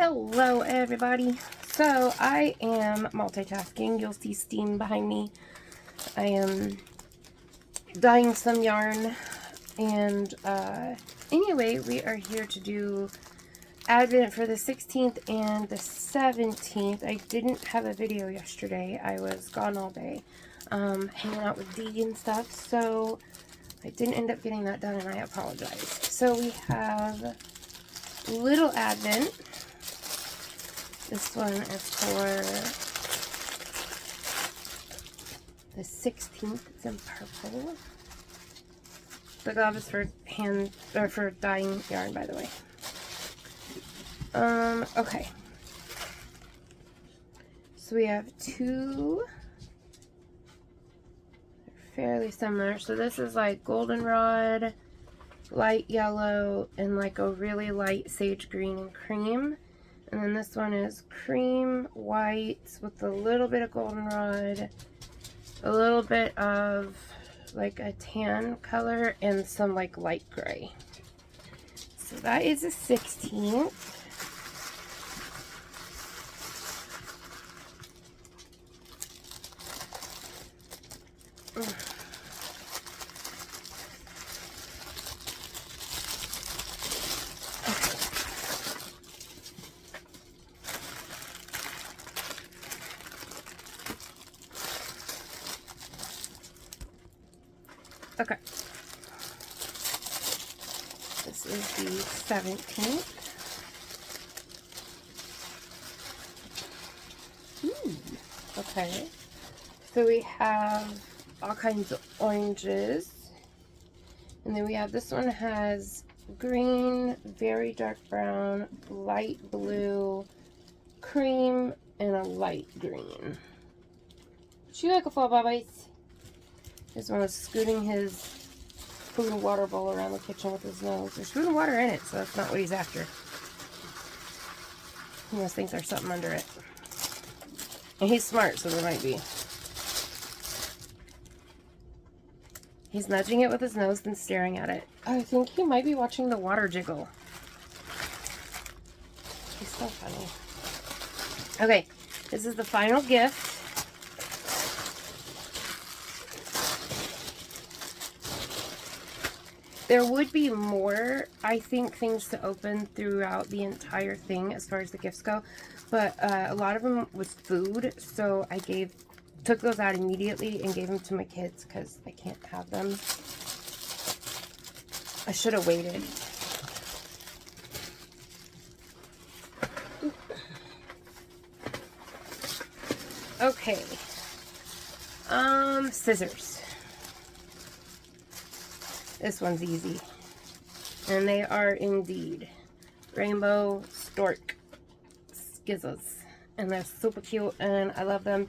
Hello everybody. So I am multitasking. You'll see steam behind me. I am dyeing some yarn, and anyway, we are here to do Advent for the 16th and the 17th. I didn't have a video yesterday. I was gone all day hanging out with Dee and stuff, so I didn't end up getting that done, and I apologize. So we have Little Advent. This one is for the 16th. It's in purple. The glove is for for dyeing yarn, by the way. Okay. So we have two. They're fairly similar. So this is like goldenrod, light yellow, and like a really light sage green and cream. And then this one is cream white with a little bit of goldenrod, a little bit of like a tan color, and some like light gray. So that is the 16th. Okay. This is the 17th. Okay. So we have all kinds of oranges. And then we have, this one has green, very dark brown, light blue, cream, and a light green. Would you like a fall, Bobbies? This one was scooting his food and water bowl around the kitchen with his nose. There's food and water in it, so that's not what he's after. He must think there's something under it. And he's smart, so there might be. He's nudging it with his nose, then staring at it. I think he might be watching the water jiggle. He's so funny. Okay, this is the final gift. There would be more, I think, things to open throughout the entire thing as far as the gifts go, but a lot of them was food, so I took those out immediately and gave them to my kids because I can't have them. I should have waited. Okay. Scissors. This one's easy. And they are indeed rainbow stork skizzles. And they're super cute, and I love them.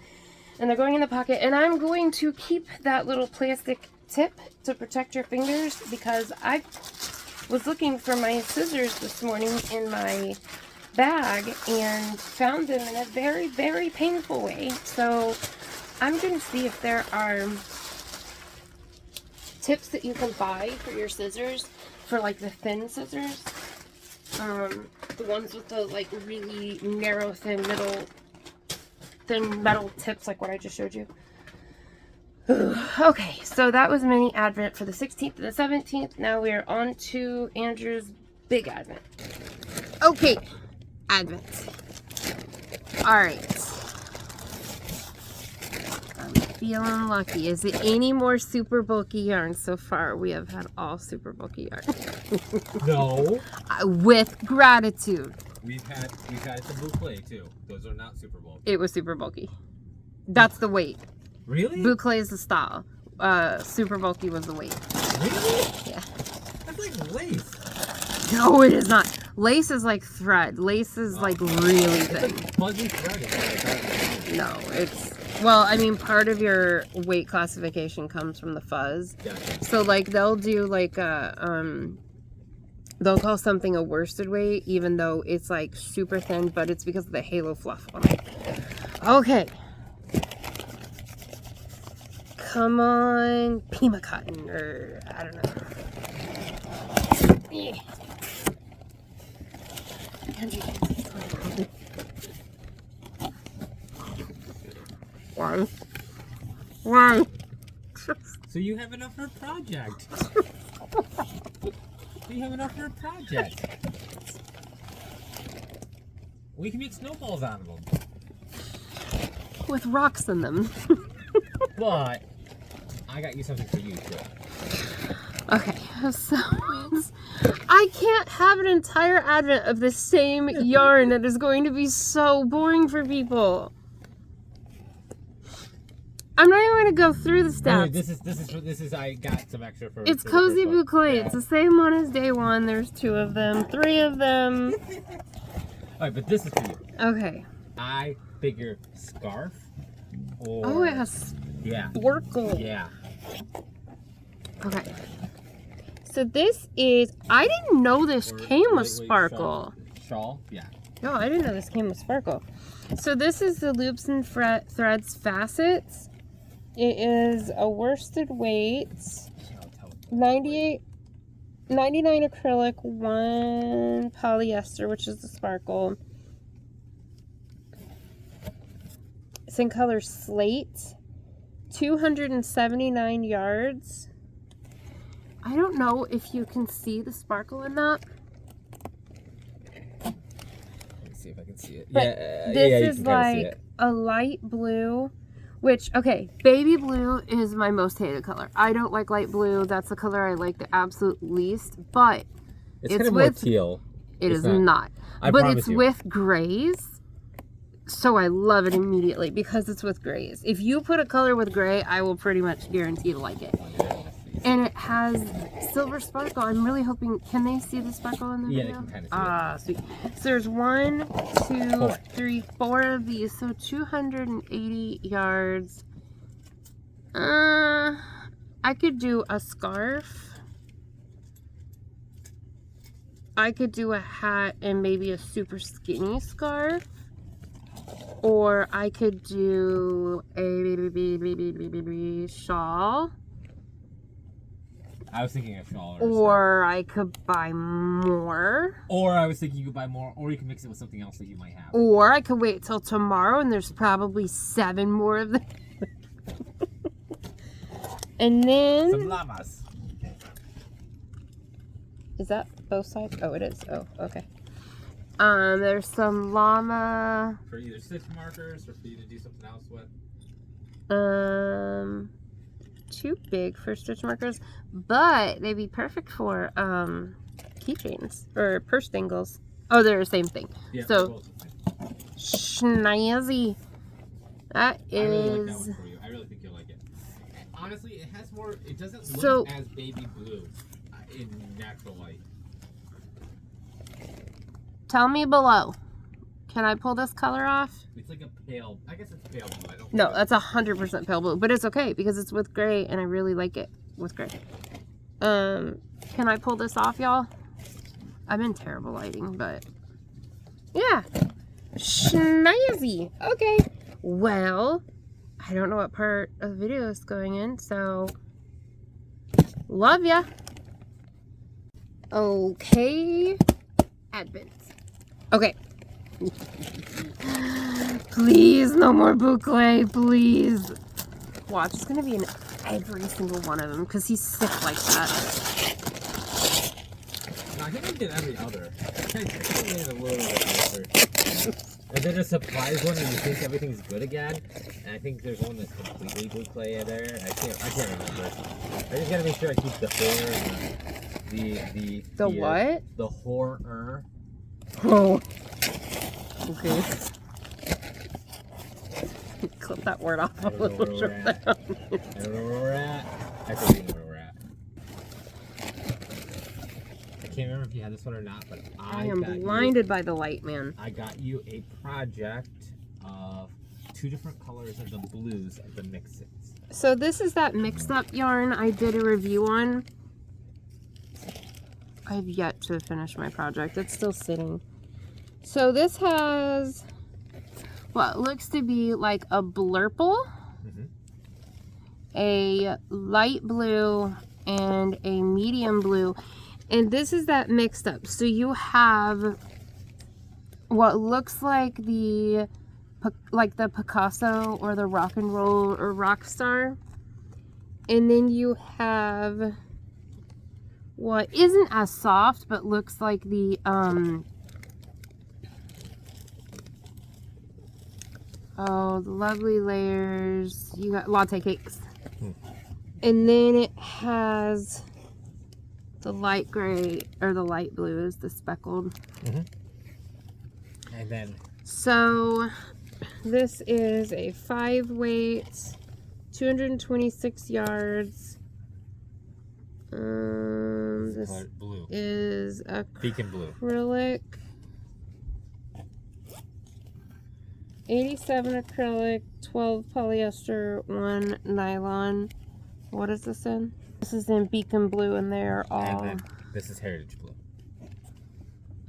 And they're going in the pocket. And I'm going to keep that little plastic tip to protect your fingers, because I was looking for my scissors this morning in my bag and found them in a very, very painful way. So I'm going to see if there are tips that you can buy for your scissors, for like the thin scissors, the ones with the like really narrow thin metal tips, like what I just showed you. Okay, so that was mini Advent for the 16th and the 17th. Now we are on to Andrew's big Advent. Okay, Advent. All right. Feeling lucky. Is it any more super bulky yarn? So far we have had all super bulky yarn. No. With gratitude. We've had some boucle too. Those are not super bulky. It was super bulky. That's the weight. Really? Boucle is the style. Super bulky was the weight. Really? Yeah. That's like lace. No, it is not. Lace is like thread. Lace is like really thin. It's like fuzzy thread. No, it's... Well, I mean, part of your weight classification comes from the fuzz. Gotcha. So, like, they'll do, like, they'll call something a worsted weight, even though it's, like, super thin, but it's because of the halo fluff on it. Okay. Come on. Pima cotton, or, I don't know. Yeah. Why? Why? So you have enough for a project. You have enough for a project. We can make snowballs out of them. With rocks in them. But I got you something for you too. Okay, so I can't have an entire advent of the same yarn. That is going to be so boring for people. I'm not even going to go through the steps. This is I got some extra for. It's for Cozy the first one. Boucle. Yeah. It's the same one as day one. There's 2 of them, 3 of them. Alright, but this is for you. Okay. I figure scarf. Or, Oh, it has yeah. sparkle. Yeah. Okay. So this is, I didn't know this Or came with lightweight sparkle. Shawl? Yeah. No, I didn't know this came with sparkle. So this is the Loops and Threads Facets. It is a worsted weight, 99 acrylic, 1 polyester, which is the sparkle. It's in color slate, 279 yards. I don't know if you can see the sparkle in that. Let me see if I can see it. But yeah, this you is can kinda see like it. a light blue, which, okay, baby blue is my most hated color. I don't like light blue. That's the color I like the absolute least, but It's kind of more teal. it It's is not. I But promise it's you. with grays, so I love it immediately because it's with grays. If you put a color with gray, I will pretty much guarantee to like it. And it has silver sparkle. I'm really hoping, can they see the sparkle in the Yeah, video? they can kind of see Ah, sweet. So there's 1, 2, 3, 4 of these. So 280 yards. I could do a scarf. I could do a hat and maybe a super skinny scarf. Or I could do a shawl. I was thinking a shawl Or I could buy more. Or I was thinking you could buy more, or you can mix it with something else that you might have. Or I could wait till tomorrow and there's probably 7 more of them. And then... Some llamas. Is that both sides? Oh, it is. Oh, okay. There's some llama... For either stitch markers or for you to do something else with. Too big for stitch markers, but they'd be perfect for keychains or purse dangles. Oh, they're the same thing. Yeah, So snazzy. That I really like that is. one for you. I really think you'll like it. Honestly, it has more. It doesn't So- look as baby blue in natural light. Tell me below. Can I pull this color off? It's like a pale. I guess it's pale blue. I don't. No, that's 100% pale blue, but it's okay because it's with gray, and I really like it with gray. Can I pull this off, y'all? I'm in terrible lighting, but yeah, snazzy. Okay. Well, I don't know what part of the video is going in, so love ya. Okay, Advent. Okay. Please, no more boucle, please. Watch, it's gonna be in every single one of them because he's sick like that. No, I think I did every other. I think I made a little bit closer. And then a surprise one, and you think everything's good again. And I think there's one that's completely boucle in there. I can't remember. I just gotta make sure I keep the horror and The what? The horror. Oh. Okay. Clip that word off. I don't know where we're at. I don't know where we're at. I think we know where we're at. I can't remember if you had this one or not, but I am blinded by the light, man. I got you a project of 2 different colors of the blues of the mixes. So this is that mixed up yarn I did a review on. I've yet to finish my project. It's still sitting. So this has what looks to be like a blurple, a light blue, and a medium blue. And this is that mixed up. So you have what looks like the Picasso or the rock and roll or rock star. And then you have what isn't as soft but looks like the oh, the lovely layers. You got latte cakes. And then it has the light gray, or the light blue is the speckled. And then... So, this is a 5-weight, 226 yards. This blue. is Beacon blue. Acrylic. 87 acrylic, 12 polyester, 1 nylon. What is this in? This is in Beacon blue, and they're all... And then this is Heritage blue.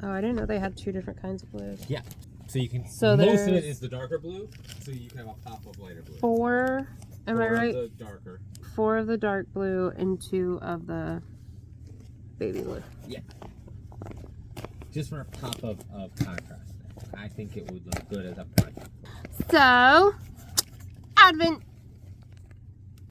Oh, I didn't know they had 2 different kinds of blues. Yeah. So you can... So most of it is the darker blue, so you can have a pop of lighter blue. 4, am I right? 4 of the darker. 4 of the dark blue and 2 of the baby blue. Yeah. Just for a pop of contrast. I think it would look good as a project. So, Advent